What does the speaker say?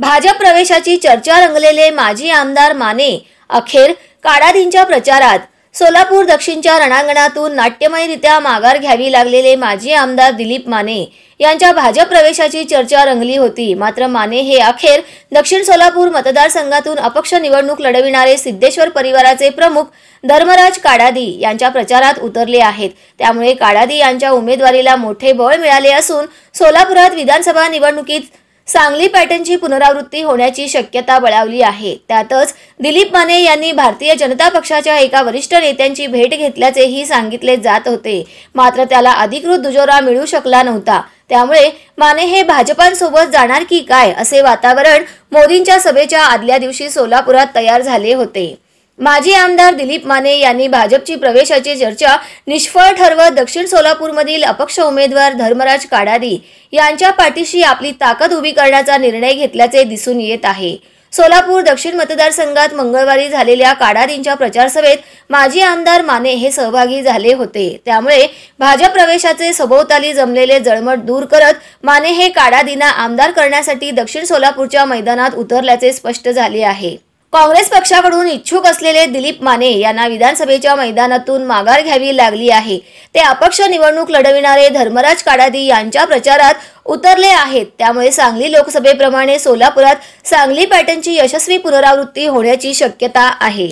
भाजप प्रवेशाची चर्चा रंगलेले माजी आमदार माने अखेर काडादींच्या प्रचारात। सोलापूर दक्षिणच्या रणांगणातून नाट्यमयरित्या माघार घ्यावी लागलेले माजी आमदार दिलीप माने यांच्या भाजप प्रवेशाची चर्चा रंगली होती। मात्र माने हे अखेर दक्षिण सोलापूर मतदारसंघातून अपक्ष निवडणूक लढविणारे सिद्धेश्वर परिवाराचे प्रमुख धर्मराज काडादी यांच्या प्रचारात उतरले आहेत। त्यामुळे काडादी यांच्या उमेदवारीला मोठे बळ मिळाले असून सोलापुरात विधानसभा निवडणुकीत सांगली पॅटर्नची पुनरावृत्ती होण्याची शक्यता बळावली आहे। त्यातच दिलीप माने यांनी भारतीय जनता पक्षाच्या एका वरिष्ठ नेत्यांची भेट घेतल्याचेही सांगितले जात होते। मात्र त्याला अधिकृत दुजोरा मिळू शकला नव्हता। त्यामुळे माने हे भाजपांसोबत जाणार की काय असे वातावरण मोदींच्या सभेच्या आदल्या दिवशी सोलापुरात तयार झाले होते। माजी आमदार दिलीप माने यांनी भाजपची प्रवेशाची चर्चा निष्फळ ठरवत दक्षिण सोलापूरमधील अपक्ष उमेदवार धर्मराज काडादी यांच्या पाठीशी आपली ताकद उभी करण्याचा निर्णय घेतल्याचे दिसून येत आहे। सोलापूर दक्षिण मतदारसंघात मंगळवारी झालेल्या काडादींच्या प्रचार सभेत माजी आमदार माने हे सहभागी झाले होते। त्यामुळे भाजप प्रवेशाचे सभोवताली जमलेले जळमट दूर करत माने हे काडादींना आमदार करण्यासाठी दक्षिण सोलापूरच्या मैदानात उतरल्याचे स्पष्ट झाले आहे। काँग्रेस पक्षाकडून इच्छुक असलेले दिलीप माने यांना विधानसभेच्या मैदानातून माघार घ्यावी लागली आहे। ते अपक्ष निवडणूक लढविणारे धर्मराज काडादी यांच्या प्रचारात उतरले आहेत। त्यामुळे सांगली लोकसभेप्रमाणे सोलापुरात सांगली पॅटर्नची यशस्वी पुनरावृत्ती होण्याची शक्यता आहे।